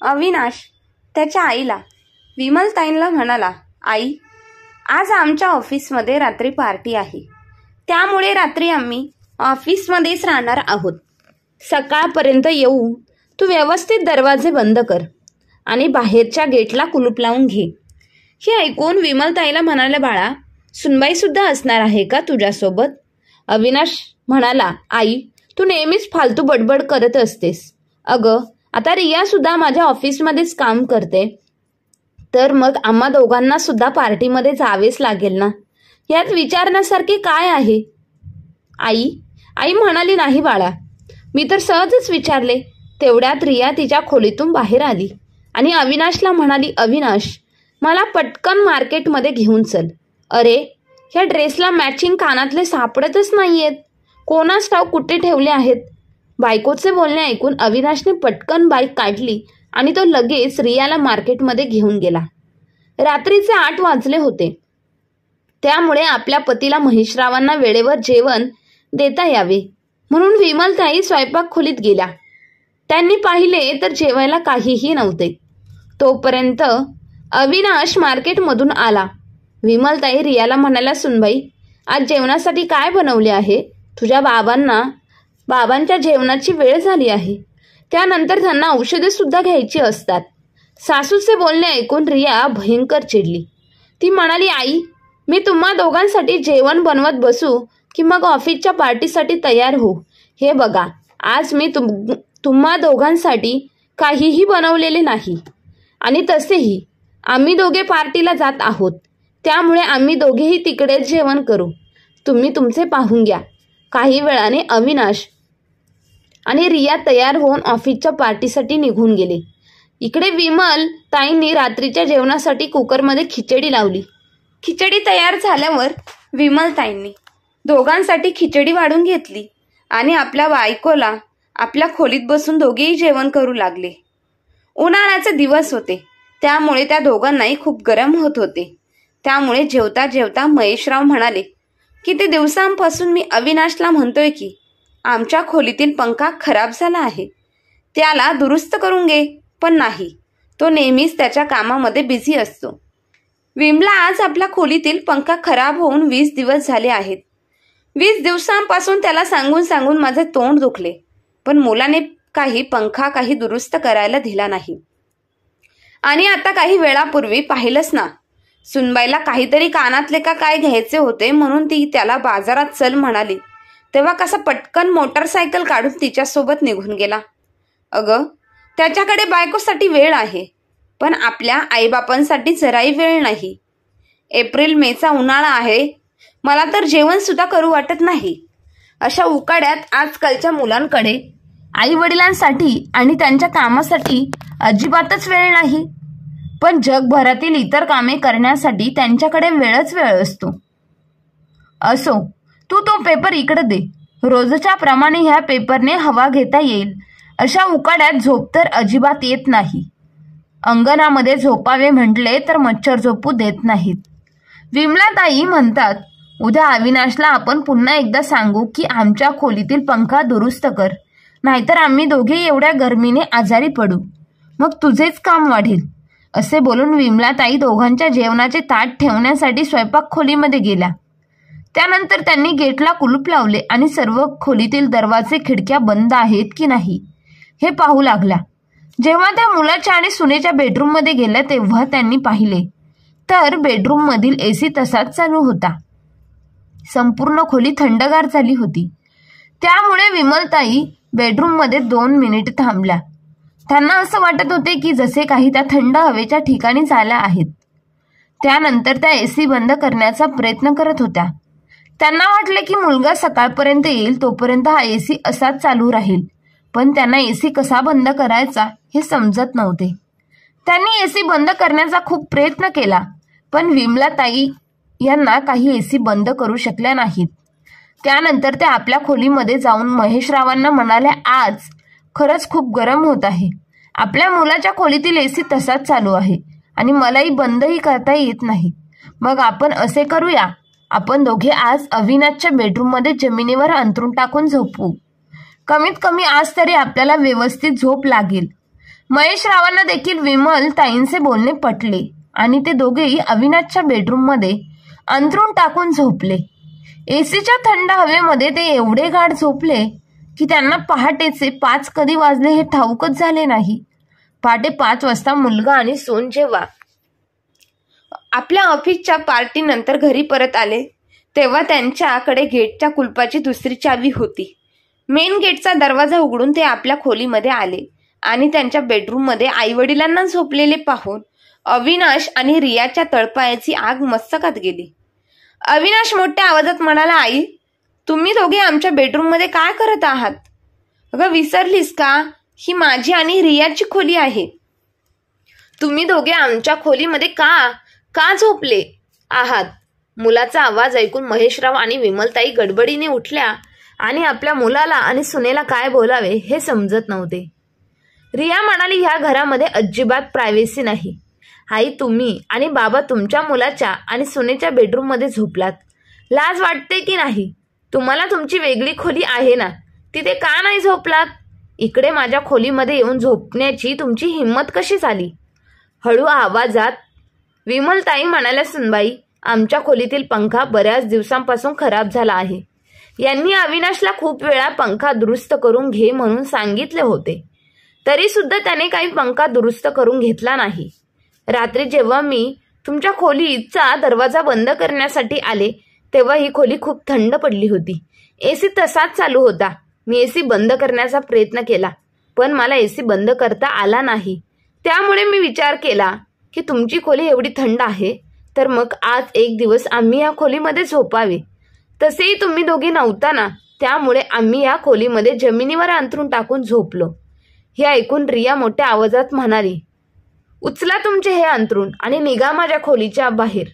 अविनाश त्याच्या आईला विमलताईंना म्हणाला, आई, आज आमच्या ऑफिसमध्ये रात्री पार्टी आहे, त्यामुळे रात्री आम्ही ऑफिसमध्येच राहणार आहोत. सकाळपर्यंत येऊ. तू व्यवस्थित दरवाजे बंद कर आणि बाहेरच्या गेटला कुलूप लावून घे. हे ऐकून विमलताईला म्हणाले, बाळा, सुनबाई सुद्धा असणार आहे का तुझ्यासोबत? अविनाश म्हणाला, आई, तू नेहमीच फालतू बडबड करत असतेस. अगं, आता रिया सुद्धा माझ्या ऑफिसमध्येच काम करते, तर मग आम्हा दोघांना सुद्धा पार्टीमध्ये जावेच लागेल ना. यात विचारण्यासारखे काय आहे? आई म्हणाली, नाही बाळा, मी तर सहजच विचारले. तेवढ्यात रिया तिच्या खोलीतून बाहेर आली आणि अविनाशला म्हणाली, अविनाश, मला पटकन मार्केटमध्ये घेऊन चल. अरे, ह्या ड्रेसला मॅचिंग कानातले सापडतच नाहीयेत. कोणास ठाऊक कुठे ठेवले आहेत. बायकोचे बोलणे ऐकून अविनाशने पटकन बाईक काढली आणि तो लगेच रियाला मार्केटमध्ये घेऊन गेला. रात्रीचे 8 वाजले होते, त्यामुळे आपल्या पतीला महेशरावांना वेळेवर जेवण देता यावे म्हणून विमलताई स्वयंपाक खोलीत गेल्या. त्यांनी पाहिले तर जेवायला काहीही नव्हते. तोपर्यंत अविनाश मार्केटमधून आला. विमलताई रियाला म्हणाल्या, सुनबाई, आज जेवणासाठी काय बनवले आहे? तुझ्या बाबांच्या जेवणाची वेळ झाली आहे. त्यानंतर त्यांना औषधे सुद्धा घ्यायची असतात. सासूचे बोलणे ऐकून रिया भयंकर चिडली. ती म्हणाली, आई, मी तुम्हा दोघांसाठी जेवण बनवत बसू की मग ऑफिसच्या पार्टीसाठी तयार हो? हे बघा, आज मी तुम्हा दोघांसाठी काहीही बनवलेले नाही आणि तसेही आम्ही दोघे पार्टीला जात आहोत, त्यामुळे आम्ही दोघेही तिकडेच जेवण करू. तुम्ही तुमचे पाहून घ्या. काही वेळाने अविनाश आणि रिया तयार होऊन ऑफिसच्या पार्टीसाठी निघून गेले. इकडे विमल ताईंनी रात्रीच्या जेवणासाठी कुकरमध्ये खिचडी लावली. खिचडी तयार झाल्यावर विमल ताईंनी दोघांसाठी खिचडी वाढून घेतली आणि आपल्या बायकोला आपल्या खोलीत बसून दोघेही जेवण करू लागले. उन्हाळ्याचे दिवस होते, त्यामुळे त्या दोघांनाही खूप गरम होत होते. त्यामुळे जेवता जेवता महेशराव म्हणाले, किती दिवसांपासून मी अविनाशला म्हणतोय की आमच्या खोलीतील पंखा खराब झाला आहे, त्याला दुरुस्त करून घे, पण नाही, तो नेहमीच त्याच्या कामामध्ये बिझी असतो. विमला, आज आपल्या खोलीतील पंखा खराब होऊन 20 दिवस झाले आहेत. 20 दिवसांपासून त्याला सांगून सांगून माझे तोंड दुखले, पण मुलाने पंखा दुरुस्त करायला दिला नाही. आणि आता काही वेळापूर्वी पाहिलंच ना, सुनबाईला काहीतरी कानातले का काय घ्यायचे होते म्हणून ती त्याला बाजारात चल म्हणाली, तेव्हा कसा पटकन मोटरसायकल काढून तिच्यासोबत निघून गेला. अगं, त्याच्याकडे बायकोसाठी वेळ आहे, पण आपल्या आईबापांसाठी जराही वेळ नाही. एप्रिल मेचा उन्हाळा आहे, मला तर जेवण सुद्धा करू वाटत नाही. अशा उकाड्यात आजकालच्या मुलांकडे आई वडिलांसाठी आणि त्यांच्या कामासाठी अजिबातच वेळ नाही, पण जगभरातील इतर कामे करण्यासाठी त्यांच्याकडे वेळच वेळ असतो. असो, तू तो पेपर इकडे दे. रोजच्या प्रमाणे ह्या पेपरने हवा घेता येईल. अशा उकाड्यात झोप तर अजिबात येत नाही. अंगणामध्ये झोपावे म्हटले तर मच्छर झोपू देत नाहीत. विमलाताई म्हणतात, उद्या अविनाशला आपण पुन्हा एकदा सांगू की आमच्या खोलीतील पंखा दुरुस्त कर, नाहीतर आम्ही दोघे एवढ्या गरमीने आजारी पडू, मग तुझेच काम वाढेल. असे बोलून विमलाताई दोघांच्या जेवणाचे ताट ठेवण्यासाठी स्वयंपाक खोलीमध्ये गेल्या. त्यानंतर त्यांनी गेटला कुलूप लावले आणि सर्व खोलीतील दरवाजे खिडक्या बंद आहेत की नाही हे पाहू लागला. जेव्हा त्या मुलाच्या आणि सुनेच्या बेडरूममध्ये गेल्या तेव्हा त्यांनी पाहिले तर बेडरूम मधील एसी तसाच चालू होता. संपूर्ण खोली थंडगार झाली होती. त्यामुळे विमलताई बेडरूममध्ये 2 मिनिट थांबल्या. त्यांना असं वाटत होते की जसे काही त्या थंड हवेच्या ठिकाणी झाल्या आहेत. त्यानंतर त्या एसी बंद करण्याचा प्रयत्न करत होत्या. त्यांना वाटले की मुलगा सकाळपर्यंत येईल तोपर्यंत हा एसी असाच चालू राहील, पण त्यांना एसी कसा बंद करायचा हे समजत नव्हते. त्यांनी एसी बंद करण्याचा खूप प्रयत्न केला, पण विमलाताई यांना काही एसी बंद करू शकल्या नाहीत. त्यानंतर त्या आपल्या खोलीमध्ये जाऊन महेशरावांना म्हणाल्या, आज खरंच खूप गरम होत आहे. आपल्या मुलाच्या खोलीतील एसी तसाच चालू आहे आणि मलाही बंदही करता येत नाही. मग आपण असे करूया, आपण दोघे आज अविनाशच्या बेडरूममध्ये जमिनीवर अंथरूण टाकून झोपू. कमीत कमी आज तरी आपल्याला व्यवस्थित झोप लागेल. महेशरावांना देखील विमल ताईंचे बोलणे पटले आणि ते दोघेही अविनाशच्या बेडरूममध्ये अंथरूण टाकून झोपले. एसीच्या थंड हवेमध्ये ते एवढे गाढ झोपले की त्यांना पहाटेचे 5 कधी वाजले हे ठाऊकच झाले नाही. पहाटे 5 वाजता मुलगा आणि सून जेव्हा आपल्या ऑफिसच्या पार्टीनंतर घरी परत आले तेव्हा त्यांच्याकडे गेटच्या कुलपाची दुसरी चावी होती. मेन गेटचा दरवाजा उघडून ते आपल्या खोलीमध्ये आले आणि त्यांच्या बेडरूममध्ये आईवडिलांना झोपलेले पाहून अविनाश आणि रियाच्या तळपायाची आग मस्तकात गेली. अविनाश मोठ्या आवाजात म्हणाला, आई, तुम्ही दोघे आमच्या बेडरूममध्ये काय करत आहात? अगं, विसरलीस का? ही माझी आणि रियाची खोली आहे. तुम्ही दोघे आमच्या खोलीमध्ये का झोपले आहात? मुलाचा आवाज ऐकून महेशराव आणि विमलताई गडबडीने उठल्या आणि आपल्या मुलाला आणि सुनेला काय बोलावे हे समजत नव्हते. रिया म्हणाली, ह्या घरामध्ये अजिबात प्रायव्हसी नाही. आई, तुम्ही आणि बाबा तुमच्या मुलाच्या आणि सुनेच्या बेडरूममध्ये झोपलात. लाज वाटते की नाही? तुम्हाला तुमची वेगळी खोली आहे ना, तिथे का नाही झोपलात? इकडे माझ्या खोलीमध्ये येऊन झोपण्याची तुमची हिंमत कशी झाली? हळू आवाजात विमलताई म्हणाल्या, सुनबाई, आमच्या खोलीतील पंखा बऱ्याच दिवसांपासून खराब झाला आहे. यांनी अविनाशला खूप वेळा पंखा दुरुस्त करून घे म्हणून सांगितले होते, तरी सुद्धा त्याने काही पंखा दुरुस्त करून घेतला नाही. रात्री जेव्हा मी तुमच्या खोलीचा दरवाजा बंद करण्यासाठी आले तेव्हा ही खोली खूप थंड पडली होती. एसी तसाच चालू होता. मी एसी बंद करण्याचा प्रयत्न केला पण मला एसी बंद करता आला नाही. त्यामुळे मी विचार केला की तुमची खोली एवढी थंड आहे तर मग आज एक दिवस आम्ही या खोलीमध्ये झोपावे. तसेही तुम्ही दोघे नव्हता ना, त्यामुळे आम्ही या खोलीमध्ये जमिनीवर अंथरूण टाकून झोपलो. हे ऐकून रिया मोठ्या आवाजात म्हणाली, उचला तुमचे हे अंथरूण आणि निघा माझ्या खोलीच्या बाहेर.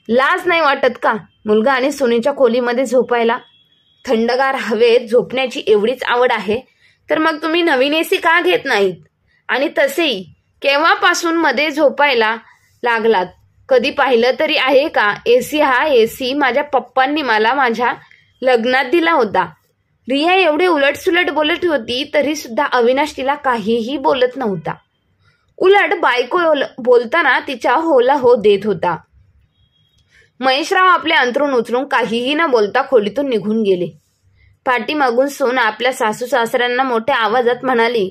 लाज नाही वाटत का मुलगा आणि सुनेच्या खोलीमध्ये झोपायला? थंडगार हवेत झोपण्याची एवढीच आवड आहे तर मग तुम्ही नवीन एसी का घेत नाहीत? आणि तसेही केव्हापासून मध्ये झोपायला लागलात? कधी पाहिलं तरी आहे का? हा एसी माझ्या पप्पांनी मला माझ्या लग्नात दिला होता. रिया एवढे उलटसुलट बोलत होती तरी सुद्धा अविनाश तिला काहीही बोलत नव्हता. उलट बायको बोलताना तिच्या होला हो देत होता. महेशराव आपले अंथरूण उचलून काहीही न बोलता खोलीतून निघून गेले. पाठीमागून सून आपल्या सासू सासऱ्यांना मोठ्या आवाजात म्हणाली,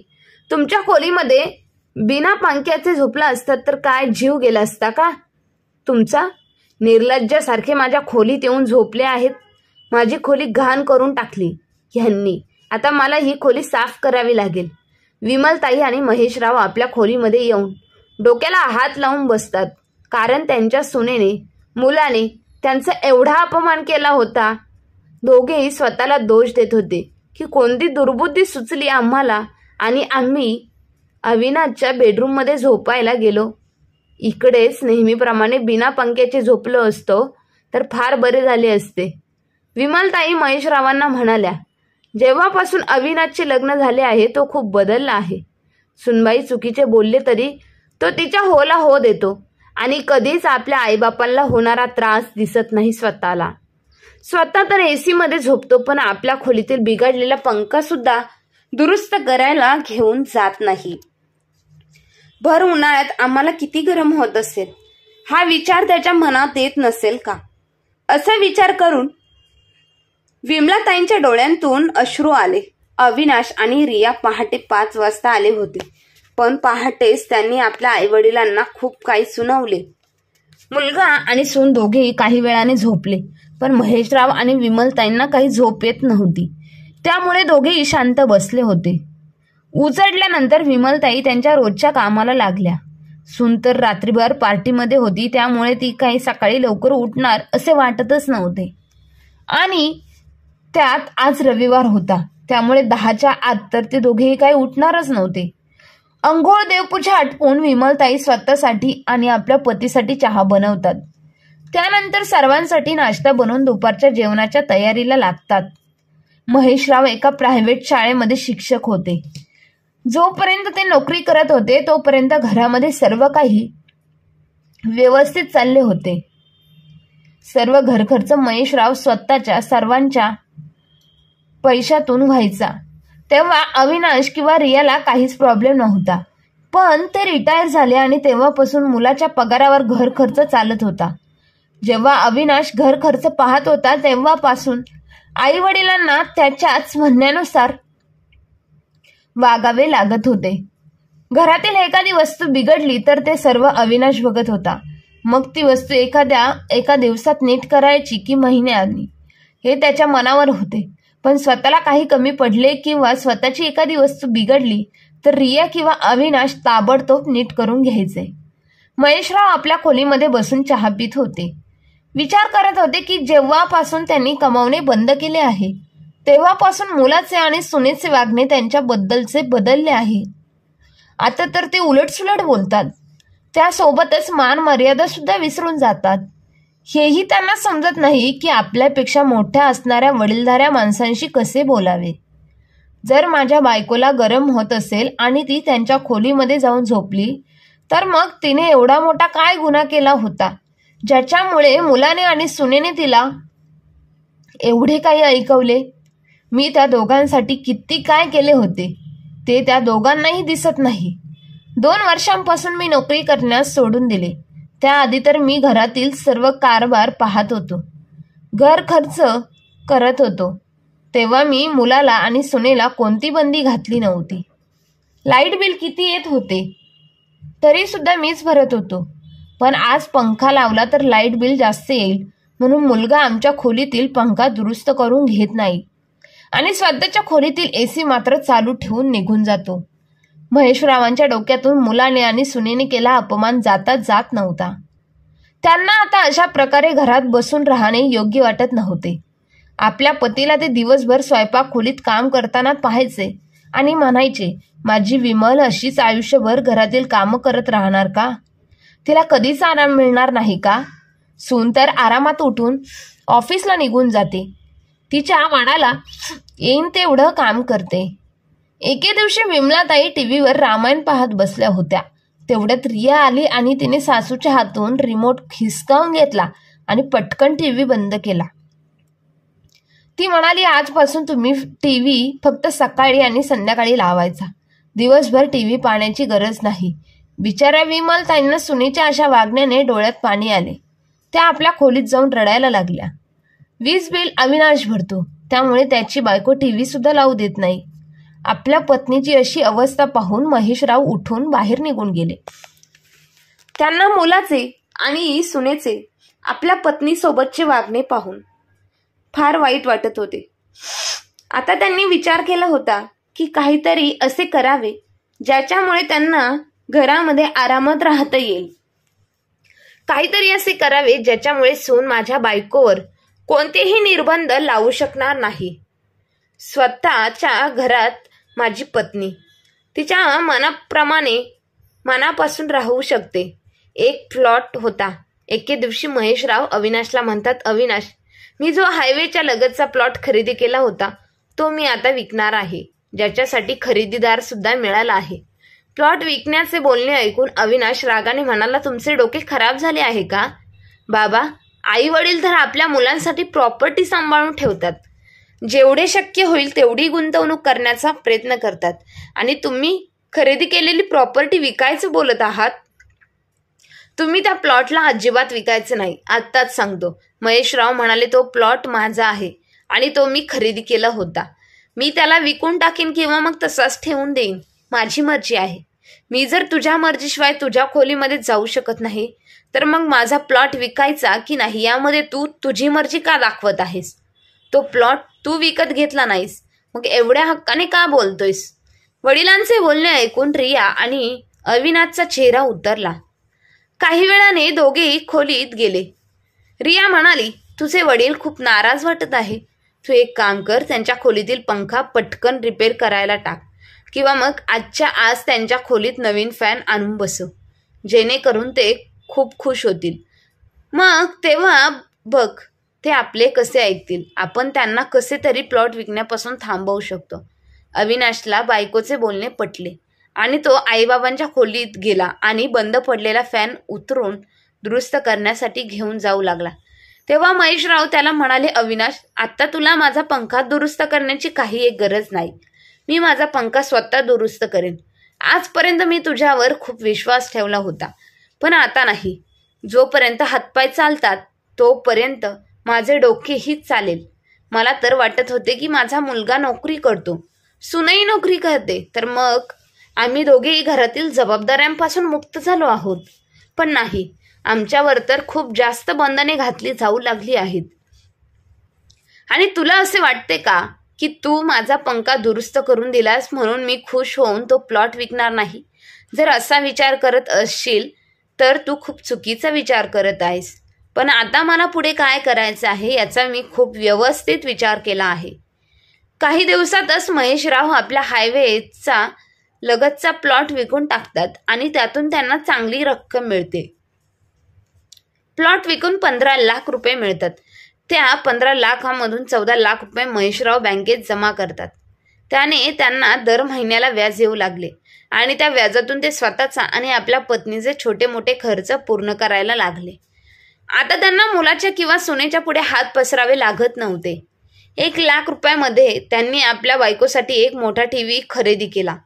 तुमच्या खोलीमध्ये बिना पंख्याचे झोपला असतात तर काय जीव गेला असता का तुमचा? निर्लज्जासारखे माझ्या खोलीत येऊन झोपले आहेत. माझी खोली घाण करून टाकली ह्यांनी. आता मला ही खोली साफ करावी लागेल. विमलताई आणि महेशराव आपल्या खोलीमध्ये येऊन डोक्याला हात लावून बसतात, कारण त्यांच्या सुनेने मुलाने त्यांचा एवढा अपमान केला होता. दोघेही स्वतःला दोष देत होते की कोणती दुर्बुद्धी सुचली आम्हाला आणि आम्ही अविनाशच्या बेडरूममध्ये झोपायला गेलो. इकडेच नेहमीप्रमाणे बिना पंख्याचे झोपलो असतो तर फार बरे झाले असते. विमलताई महेशरावांना म्हणाल्या, जेव्हापासून अविनाशचे लग्न झाले आहे तो खूप बदलला आहे. सुनबाई चुकीचे बोलले तरी तो तिच्या होला हो देतो आणि कधीच आपल्या आईबापांना होणारा त्रास दिसत नाही स्वतःला. स्वतः तर एसी मध्ये झोपतो पण आपल्या खोलीतील बिघडलेला पंखा सुद्धा दुरुस्त करायला घेऊन जात नाही. भर उन्हाळ्यात आम्हाला किती गरम होत असेल हा विचार त्याच्या मनात येत नसेल का? असा विचार करून विमलाताईंच्या डोळ्यांतून अश्रू आले. अविनाश आणि रिया पहाटे 5 वाजता आले होते पण पहाटेच त्यांनी आपल्या आईवडिलांना खूप काही सुनावले. मुलगा आणि सून दोघेही काही वेळाने झोपले पण महेशराव आणि विमलताईंना काही झोप येत नव्हती. त्यामुळे दोघेही शांत बसले होते. उजडल्यानंतर विमलताई त्यांच्या रोजच्या कामाला लागल्या. सून तर रात्रीभर पार्टीमध्ये होती त्यामुळे ती काही सकाळी लवकर उठणार असे वाटतच नव्हते आणि त्यात आज रविवार होता त्यामुळे 10च्या आत तर ते दोघेही काही उठणारच नव्हते. अंघोळ देवपूजा आटपून विमलताई स्वतःसाठी आणि आपल्या पतीसाठी चहा बनवतात. त्यानंतर सर्वांसाठी नाश्ता बनवून दुपारच्या जेवणाच्या तयारीला लागतात. महेशराव एका प्रायव्हेट शाळेमध्ये शिक्षक होते. जोपर्यंत ते नोकरी करत होते तोपर्यंत घरामध्ये सर्व काही व्यवस्थित चालले होते. सर्व घरखर्च महेशराव स्वतःच्या सर्वांच्या पैशातून व्हायचा. तेव्हा अविनाश किंवा रियाला काहीच प्रॉब्लेम नव्हता. पण ते रिटायर झाले आणि तेव्हापासून मुलाच्या पगारावर घर खर्च चालत होता. जेव्हा अविनाश घर खर्च पाहत होता तेव्हापासून आई वडिलांना त्याच्याच म्हणण्यानुसार वागावे लागत होते. घरातील एखादी वस्तू बिघडली तर ते सर्व अविनाश बघत होता. मग ती वस्तू एका दिवसात नीट करायची की महिन्यानी हे त्याच्या मनावर होते. पण स्वतःला काही कमी पडले किंवा स्वतःची एखादी वस्तू बिघडली तर रिया किंवा अविनाश ताबडतोब नीट करून घ्यायचे. महेशराव आपल्या खोलीमध्ये बसून चहा पित होते. विचार करत होते की जेव्हापासून त्यांनी कमावणे बंद केले आहे तेव्हापासून मुलाचे आणि सुनेचे वागणे त्यांच्याबद्दलचे बदलले आहे. आता तर ते उलटसुलट बोलतात. त्यासोबतच मान मर्यादा सुद्धा विसरून जातात. हेही त्यांना समजत नाही की आपल्यापेक्षा मोठ्या असणाऱ्या वडीलधाऱ्या माणसांशी कसे बोलावे. जर माझ्या बायकोला गरम होत असेल आणि ती त्यांच्या खोलीमध्ये जाऊन झोपली तर मग तिने एवढा मोठा काय गुन्हा केला होता ज्याच्यामुळे मुलाने आणि सुनेने तिला एवढे काही ऐकवले. मी त्या दोघांसाठी किती काय केले होते ते त्या दोघांनाही दिसत नाही. 2 वर्षांपासून मी नोकरी करण्यास सोडून दिले. त्याआधी तर मी घरातील सर्व कारभार पाहत होतो, घर खर्च करत होतो. तेव्हा मी मुलाला आणि सुनेला कोणती बंदी घातली नव्हती. लाईट बिल किती येत होते तरी सुद्धा मीच भरत होतो. पण आज पंखा लावला तर लाईट बिल जास्त येईल म्हणून मुलगा आमच्या खोलीतील पंखा दुरुस्त करून घेत नाही आणि स्वतःच्या खोलीतील एसी मात्र चालू ठेवून निघून जातो. महेशरावांच्या डोक्यातून मुलाने आणि सुनेने केला अपमान जात नव्हता. त्यांना आता अशा प्रकारे घरात बसून राहणे योग्य वाटत नव्हते. आपल्या पतीला ते दिवसभर स्वयंपाक खोलीत काम करताना पाहायचे आणि म्हणायचे, माझी विमल अशीच आयुष्यभर घरातील कामं करत राहणार का? तिला कधीच आराम मिळणार नाही का? सून तर आरामात उठून ऑफिसला निघून जाते, तिच्या मनाला येईन तेवढं काम करते. एके दिवशी विमलाताई टीव्हीवर रामायण पाहत बसल्या होत्या. तेवढ्यात रिया आली आणि तिने सासूच्या हातून रिमोट हिसकावून घेतला आणि पटकन टीव्ही बंद केला. ती म्हणाली, आजपासून तुम्ही टीव्ही फक्त सकाळी आणि संध्याकाळी लावायचा, दिवसभर टीव्ही पाहण्याची गरज नाही. बिचाऱ्या विमलताईंना सुनेच्या अशा वागण्याने डोळ्यात पाणी आले. त्या आपल्या खोलीत जाऊन रडायला लागल्या. वीज बिल अविनाश भरतो, त्यामुळे त्याची बायको टीव्ही सुद्धा लावू देत नाही. आपल्या पत्नीची अशी अवस्था पाहून महेशराव उठून बाहेर निघून गेले. त्यांना मुलाचे आणि सुनेचे आपल्या पत्नीसोबतचे वागणे पाहून फार वाईट वाटत होते. आता त्यांनी विचार केला होता की काहीतरी असे करावे ज्याच्यामुळे त्यांना घरामध्ये आरामात राहता येईल. काहीतरी असे करावे ज्याच्यामुळे सून माझ्या बायकोवर कोणतेही निर्बंध लावू शकणार नाही. स्वतःच्या घरात माझी पत्नी तिच्या मनापासून राहू शकते. एक प्लॉट होता. एके दिवशी महेशराव अविनाशला म्हणतात, अविनाश, मी जो हायवेच्या लगतचा प्लॉट खरेदी केला होता तो मी आता विकणार आहे, ज्याच्यासाठी खरेदीदार सुद्धा मिळाला आहे. प्लॉट विकण्याचे बोलणे ऐकून अविनाश रागाने म्हणाला, तुमचे डोके खराब झाले आहे का? बाबा, आई वडील तर आपल्या मुलांसाठी प्रॉपर्टी सांभाळून ठेवतात, जेवढे शक्य होईल तेवढी गुंतवणूक करण्याचा प्रयत्न करतात आणि तुम्ही खरेदी केलेली प्रॉपर्टी विकायचं बोलत आहात. तुम्ही त्या प्लॉटला अजिबात विकायचं नाही, आत्ताच सांगतो. महेशराव म्हणाले, तो प्लॉट माझा आहे आणि तो मी खरेदी केला होता. मी त्याला विकून टाकीन किंवा मग तसाच ठेवून देईन, माझी मर्जी आहे. मी जर तुझ्या मर्जीशिवाय तुझ्या खोलीमध्ये जाऊ शकत नाही तर मग माझा प्लॉट विकायचा की नाही यामध्ये तू तुझी मर्जी का दाखवत आहेस? तो प्लॉट तू विकत घेतला नाहीस, मग एवढ्या हक्काने का बोलतोयस? वडिलांचे बोलणे ऐकून रिया आणि अविनाशचा चेहरा उतरला. काही वेळाने दोघेही खोलीत गेले. रिया म्हणाली, तुझे वडील खूप नाराज वाटत आहे. तू एक काम कर, त्यांच्या खोलीतील पंखा पटकन रिपेअर करायला टाक किंवा मग आजच्या आज त्यांच्या खोलीत नवीन फॅन आणून बसव, जेणेकरून ते खूप खुश होतील. मग तेव्हा बघ ते आपले कसे ऐकतील. आपण त्यांना कसे तरी प्लॉट विकण्यापासून थांबवू शकतो. अविनाशला बायकोचे बोलणे पटले आणि तो आईबाबांच्या खोलीत गेला आणि बंद पडलेला फॅन उतरून दुरुस्त करण्यासाठी घेऊन जाऊ लागला. तेव्हा महेशराव त्याला म्हणाले, अविनाश, आता तुला माझा पंखा दुरुस्त करण्याची काही एक गरज नाही. मी माझा पंखा स्वतः दुरुस्त करेन. आजपर्यंत मी तुझ्यावर खूप विश्वास ठेवला होता, पण आता नाही. जोपर्यंत हातपाय चालतात तोपर्यंत माझे डोके हीच चालेल. मला तर वाटत होते की माझा मुलगा नोकरी करतो, सुनई नोकरी करते, तर मग आम्ही दोघेही घरातील जबाबदाऱ्यांपासून मुक्त झालो आहोत. पण नाही, आमच्यावर तर खूप जास्त बंधने घातली जाऊ लागली आहेत. आणि तुला असे वाटते का की तू माझा पंखा दुरुस्त करून दिलास म्हणून मी खुश होऊन तो प्लॉट विकणार नाही? जर असा विचार करत असशील तर तू खूप चुकीचा विचार करत आहेस. पण आता मला पुढे काय करायचं आहे याचा मी खूप व्यवस्थित विचार केला आहे. काही दिवसातच महेशराव आपल्या हायवेचा लगतचा प्लॉट विकून टाकतात आणि त्यातून त्यांना चांगली रक्कम मिळते. प्लॉट विकून 15 लाख रुपये मिळतात. त्या 15 लाखामधून 14 लाख रुपये महेशराव बँकेत जमा करतात. त्याने त्यांना दर महिन्याला व्याज येऊ लागले आणि त्या व्याजातून ते स्वतःचा आणि आपल्या पत्नीचे छोटे मोठे खर्च पूर्ण करायला लागले. आता त्यांना मुलाच्या किंवा सुनेच्या पुढे हात पसरावे लागत नव्हते. 1 लाख रुपयामध्ये त्यांनी आपल्या बायकोसाठी एक मोठा टीव्ही खरेदी केला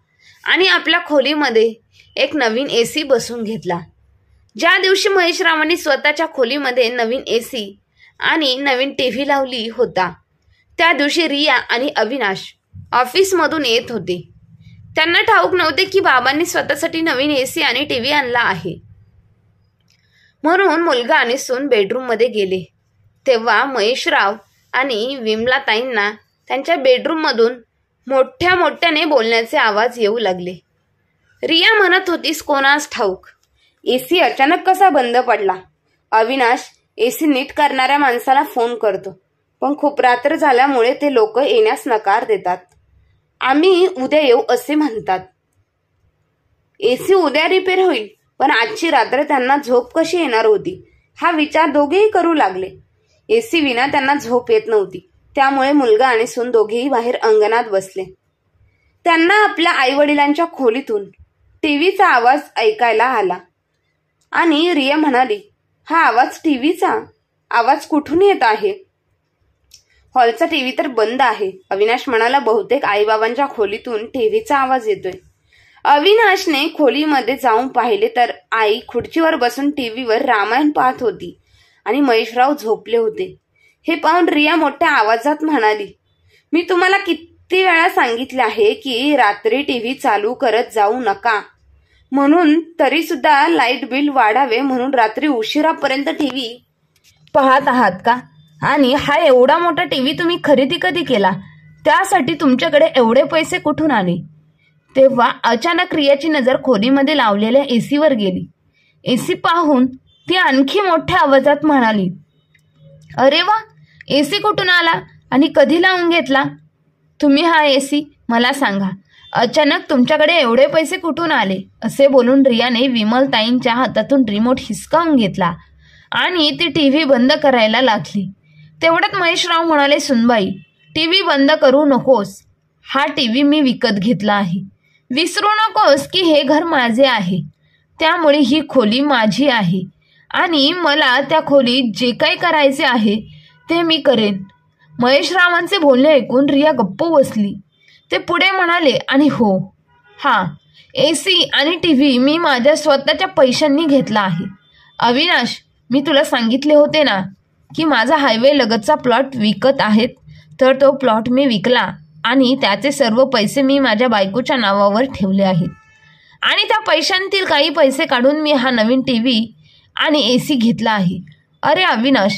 आणि आपल्या खोलीमध्ये एक नवीन AC बसवून घेतला. ज्या दिवशी महेशरावांनी स्वतःच्या खोलीमध्ये नवीन AC आणि नवीन टीव्ही लावली होता त्या दिवशी रिया आणि अविनाश ऑफिसमधून येत होते. त्यांना ठाऊक नव्हते की बाबांनी स्वतःसाठी नवीन AC आणि टीव्ही आणला आहे. म्हणून मुलगा आणि सून बेडरूममध्ये गेले तेव्हा महेशराव आणि विमलाताईंना त्यांच्या बेडरूममधून मोठ्या मोठ्याने बोलण्याचे आवाज येऊ लागले. रिया म्हणत होतीस कोणास ठाऊक AC अचानक कसा बंद पडला. अविनाश AC नीट करणाऱ्या माणसाला फोन करतो, पण खूप रात्र झाल्यामुळे ते लोक येण्यास नकार देतात. आम्ही उद्या येऊ असे म्हणतात. AC उद्या रिपेअर होईल, पण आजची रात्र त्यांना झोप कशी येणार होती हा विचार दोघेही करू लागले. AC विना त्यांना झोप येत नव्हती. त्यामुळे मुलगा आणि सून दोघेही बाहेर अंगणात बसले. त्यांना आपल्या आईवडिलांच्या खोलीतून टीव्हीचा आवाज ऐकायला आला आणि रिया म्हणाली, हा आवाज टीव्हीचा आवाज कुठून येत आहे? हॉलचा टीव्ही तर बंद आहे. अविनाश म्हणाला, बहुतेक आईबाबांच्या खोलीतून टीव्हीचा आवाज येतोय. अविनाशने खोलीमध्ये जाऊन पाहिले तर आई खुर्चीवर बसून टीव्हीवर रामायण पाहत होती आणि महेशराव झोपले होते. हे पाहून रिया मोठ्या आवाजात म्हणाली, मी तुम्हाला किती वेळा सांगितले आहे की रात्री टीव्ही चालू करत जाऊ नका म्हणून, तरी सुद्धा लाईट बिल वाढावे म्हणून रात्री उशिरापर्यंत टीव्ही पाहत आहात का? आणि हा एवढा मोठा टीव्ही तुम्ही खरेदी कधी केला? त्यासाठी तुमच्याकडे एवढे पैसे कुठून आले? तेव्हा अचानक रियाची नजर खोलीमध्ये लावलेल्या AC वर गेली. AC पाहून ती आणखी मोठ्या आवाजात म्हणाली, अरे वा, AC कुठून आला आणि कधी लावून घेतला? तुम्ही हा AC मला सांगा, अचानक तुमच्याकडे एवढे पैसे कुठून आले? असे बोलून रियाने विमलताईंच्या हातातून रिमोट हिसकावून घेतला आणि ती टीव्ही बंद करायला लागली. तेवढ्यात महेशराव म्हणाले, सुनबाई, टीव्ही बंद करू नकोस. हा टीव्ही मी विकत घेतला आहे. विसरू नकोस की हे घर माझे आहे, त्यामुळे ही खोली माझी आहे आणि मला त्या खोलीत जे काही करायचे आहे ते मी करेन. महेशरावांचे बोलणे ऐकून रिया गप्प बसली. ते पुढे म्हणाले, आणि हो, हा AC आणि टीव्ही मी माझ्या स्वतःच्या पैशांनी घेतला आहे. अविनाश, मी तुला सांगितले होते ना की माझा हायवे लगतचा प्लॉट विकत आहेत, तर तो प्लॉट मी विकला आणि त्याचे सर्व पैसे मी माझ्या बायकोच्या नावावर ठेवले आहेत आणि त्या पैशांतील काही पैसे काढून मी हा नवीन टीव्ही आणि AC घेतला आहे. अरे अविनाश,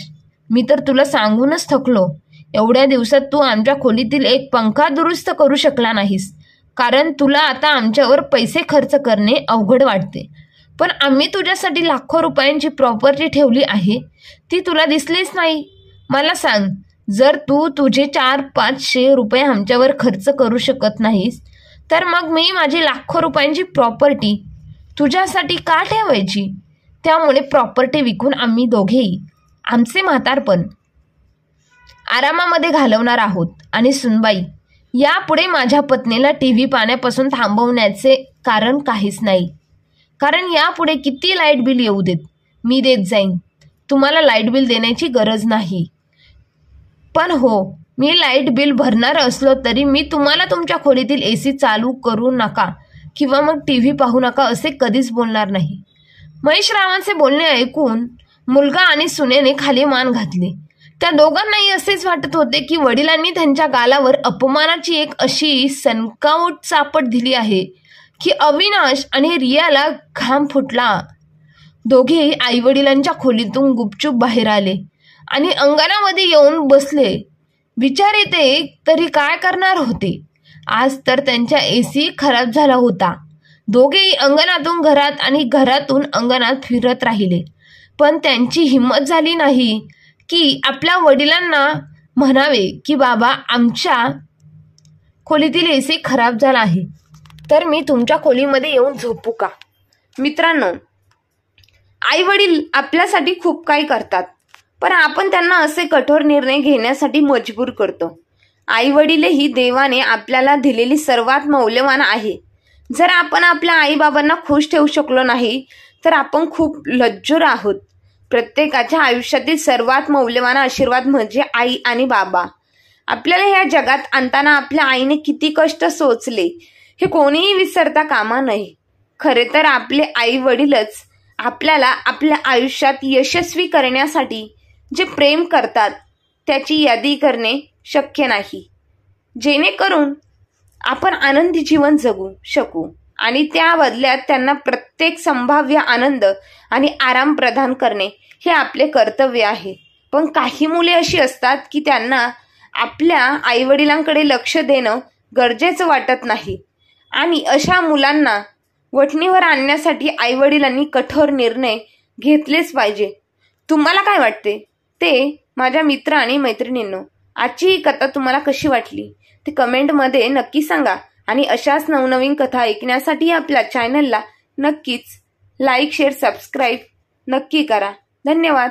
मी तर तुला सांगूनच थकलो. एवढ्या दिवसात तू आमच्या खोलीतील एक पंखा दुरुस्त करू शकला नाहीस, कारण तुला आता आमच्यावर पैसे खर्च करणे अवघड वाटते. पण आम्ही तुझ्यासाठी लाखो रुपयांची प्रॉपर्टी ठेवली आहे, ती तुला दिसलीच नाही. मला सांग, जर तू तुझे 400-500 रुपये आमच्यावर खर्च करू शकत नाहीस, तर मग मी माझी लाखो रुपयांची प्रॉपर्टी तुझ्यासाठी का ठेवायची? त्यामुळे प्रॉपर्टी विकून आम्ही दोघेही आमचे म्हातारपण आरामामध्ये घालवणार आहोत. आणि सुनबाई, यापुढे माझ्या पत्नीला टीव्ही पाहण्यापासून थांबवण्याचे कारण काहीच नाही, कारण यापुढे किती लाईट बिल येऊ देत, मी देत जाईन. तुम्हाला लाईट बिल देण्याची गरज नाही. पण हो, मी लाईट बिल भरणार असलो तरी मी तुम्हाला तुमच्या खोलीतील AC चालू करू नका किंवा मग TV पाहू नका असे कधीच बोलणार नाही. महेशरावांचे बोलणे ऐकून मुलगा आणि सुनेने खाली मान घातली. त्या दोघांनाही असेच वाटत होते की वडिलांनी त्यांच्या गालावर अपमानाची एक अशी सनकाऊट चापट दिली आहे की अविनाश आणि रियाला घाम फुटला. दोघेही आई वडिलांच्या खोलीतून गुपचूप बाहेर आले आणि अंगणामध्ये येऊन बसले. बिचारे ते तरी काय करणार होते. आज तर त्यांच्या AC खराब झाला होता. दोघेही अंगणातून घरात आणि घरातून अंगणात फिरत राहिले, पण त्यांची हिंमत झाली नाही की आपल्या वडिलांना म्हणावे की बाबा, आमच्या खोलीतील AC खराब झाला आहे, तर मी तुमच्या खोलीमध्ये येऊन झोपू का? मित्रांनो, आई वडील आपल्यासाठी खूप काही करतात, पण आपण त्यांना असे कठोर निर्णय घेण्यासाठी मजबूर करतो. आई वडीलही देवाने आपल्याला दिलेली सर्वात मौल्यवान आहे. जर आपण आपल्या आई बाबांना खुश ठेवू शकलो नाही तर आपण खूप लज्जूर आहोत. प्रत्येकाच्या आयुष्यातील सर्वात मौल्यवान आशीर्वाद म्हणजे आई आणि बाबा. आपल्याला या जगात आणताना आपल्या आईने किती कष्ट सोचले हे कोणीही विसरता कामा नये. खरे तर आपले आई वडीलच आपल्याला आपल्या आयुष्यात यशस्वी करण्यासाठी जे प्रेम करतात त्याची यादी करणे शक्य नाही, जेणेकरून आपण आनंदी जीवन जगू शकू आणि त्या बदल्यात त्यांना प्रत्येक संभाव्य आनंद आणि आराम प्रदान करणे हे आपले कर्तव्य आहे. पण काही मुले अशी असतात की त्यांना आपल्या आईवडिलांकडे लक्ष देणं गरजेचं वाटत नाही आणि अशा मुलांना वठणीवर आणण्यासाठी आईवडिलांनी कठोर निर्णय घेतलेच पाहिजे. तुम्हाला काय वाटते ते माझ्या मित्र आणि मैत्रिणींनो, आजची ही कथा तुम्हाला कशी वाटली ते कमेंटमध्ये नक्की सांगा आणि अशाच नवनवीन कथा ऐकण्यासाठी आपल्या चॅनलला नक्कीच लाईक, शेअर, सबस्क्राईब नक्की करा. धन्यवाद.